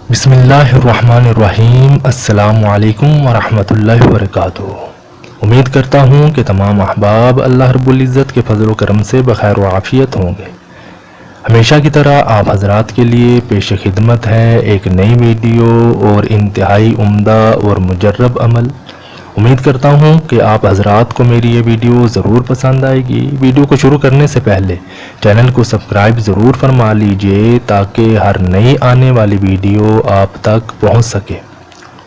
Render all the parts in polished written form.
بسم اللہ الرحمن الرحیم۔ السلام علیکم ورحمۃ اللہ وبرکاتہ۔ امید کرتا ہوں کہ تمام احباب اللہ رب العزت کے فضل و کرم سے بخیر و عافیت ہوں گے۔ ہمیشہ کی طرح آپ حضرات کے لیے پیش خدمت ہے ایک نئی ویڈیو اور انتہائی عمدہ اور مجرب عمل۔ امید کرتا ہوں کہ آپ حضرات کو میری یہ ویڈیو ضرور پسند آئے گی۔ ویڈیو کو شروع کرنے سے پہلے چینل کو سبسکرائب ضرور فرما لیجئے تاکہ ہر نئی آنے والی ویڈیو آپ تک پہنچ سکے،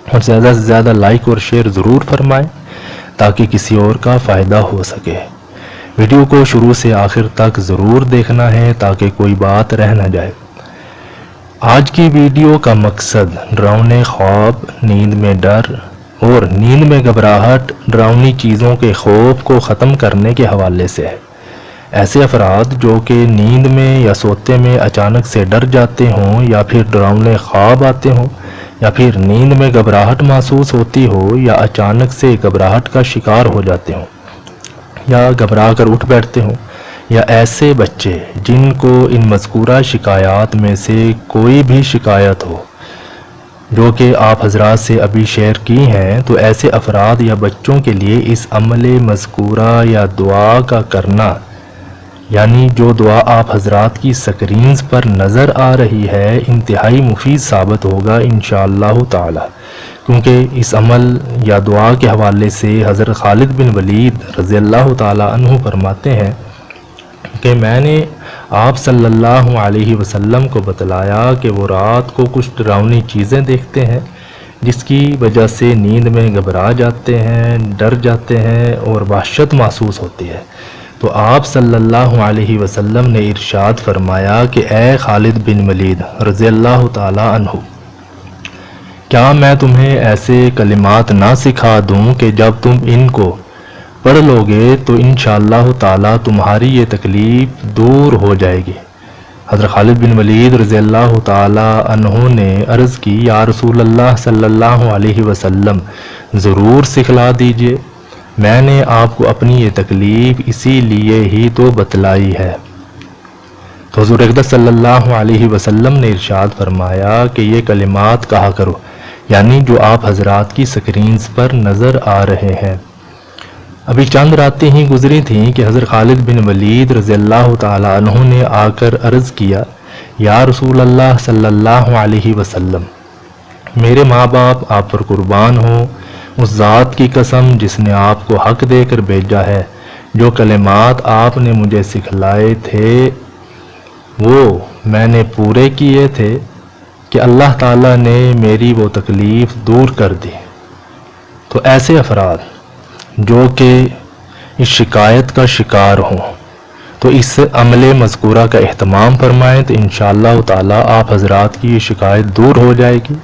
اور زیادہ سے زیادہ لائک اور شیئر ضرور فرمائیں تاکہ کسی اور کا فائدہ ہو سکے۔ ویڈیو کو شروع سے آخر تک ضرور دیکھنا ہے تاکہ کوئی بات رہ نہ جائے۔ آج کی ویڈیو کا مقصد ڈراؤنے خواب، نیند میں ڈر اور نیند میں گھبراہٹ، ڈراؤنی چیزوں کے خوف کو ختم کرنے کے حوالے سے ہے۔ ایسے افراد جو کہ نیند میں یا سوتے میں اچانک سے ڈر جاتے ہوں، یا پھر ڈراؤنے خواب آتے ہوں، یا پھر نیند میں گھبراہٹ محسوس ہوتی ہو، یا اچانک سے گھبراہٹ کا شکار ہو جاتے ہوں، یا گھبرا کر اٹھ بیٹھتے ہوں، یا ایسے بچے جن کو ان مذکورہ شکایات میں سے کوئی بھی شکایت ہو جو کہ آپ حضرات سے ابھی شیئر کی ہیں، تو ایسے افراد یا بچوں کے لیے اس عمل مذکورہ یا دعا کا کرنا، یعنی جو دعا آپ حضرات کی سکرینز پر نظر آ رہی ہے، انتہائی مفید ثابت ہوگا انشاءاللہ تعالی، کیونکہ اس عمل یا دعا کے حوالے سے حضرت خالد بن ولید رضی اللہ تعالی عنہ فرماتے ہیں کہ میں نے آپ صلی اللہ علیہ وسلم کو بتلایا کہ وہ رات کو کچھ ڈراؤنی چیزیں دیکھتے ہیں جس کی وجہ سے نیند میں گھبرا جاتے ہیں، ڈر جاتے ہیں اور وحشت محسوس ہوتی ہے۔ تو آپ صلی اللہ علیہ وسلم نے ارشاد فرمایا کہ اے خالد بن ولید رضی اللہ تعالی عنہ، کیا میں تمہیں ایسے کلمات نہ سکھا دوں کہ جب تم ان کو پڑھ لو گے تو انشاءاللہ تعالی تمہاری یہ تکلیف دور ہو جائے گی۔ حضرت خالد بن ولید رضی اللہ تعالی عنہ نے عرض کی، یا رسول اللہ صلی اللہ علیہ وسلم، ضرور سکھلا دیجئے، میں نے آپ کو اپنی یہ تکلیف اسی لیے ہی تو بتلائی ہے۔ تو حضور اقدس صلی اللہ علیہ وسلم نے ارشاد فرمایا کہ یہ کلمات کہا کرو، یعنی جو آپ حضرات کی سکرینز پر نظر آ رہے ہیں۔ ابھی چند راتیں ہی گزری تھیں کہ حضرت خالد بن ولید رضی اللہ تعالی عنہ نے آ کر عرض کیا، یا رسول اللہ صلی اللہ علیہ وسلم، میرے ماں باپ آپ پر قربان ہوں، اس ذات کی قسم جس نے آپ کو حق دے کر بھیجا ہے، جو کلمات آپ نے مجھے سکھلائے تھے وہ میں نے پورے کیے تھے کہ اللہ تعالیٰ نے میری وہ تکلیف دور کر دی۔ تو ایسے افراد جو کہ اس شکایت کا شکار ہوں تو اس عمل مذکورہ کا اہتمام فرمائیں تو انشاءاللہ تعالی آپ حضرات کی یہ شکایت دور ہو جائے گی۔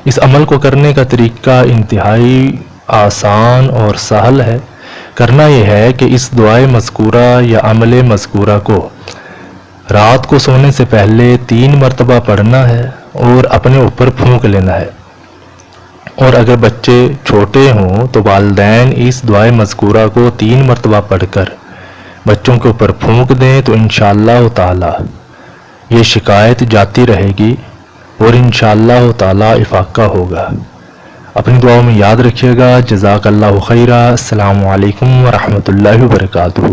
اس عمل کو کرنے کا طریقہ انتہائی آسان اور سہل ہے۔ کرنا یہ ہے کہ اس دعائے مذکورہ یا عمل مذکورہ کو رات کو سونے سے پہلے 3 مرتبہ پڑھنا ہے اور اپنے اوپر پھونک لینا ہے، اور اگر بچے چھوٹے ہوں تو والدین اس دعائے مذکورہ کو 3 مرتبہ پڑھ کر بچوں کے اوپر پھونک دیں تو انشاءاللہ تعالی یہ شکایت جاتی رہے گی اور انشاءاللہ تعالی افاقہ ہوگا۔ اپنی دعاؤں میں یاد رکھیے گا۔ جزاک اللہ خیرہ۔ السلام علیکم ورحمۃ اللہ وبرکاتہ۔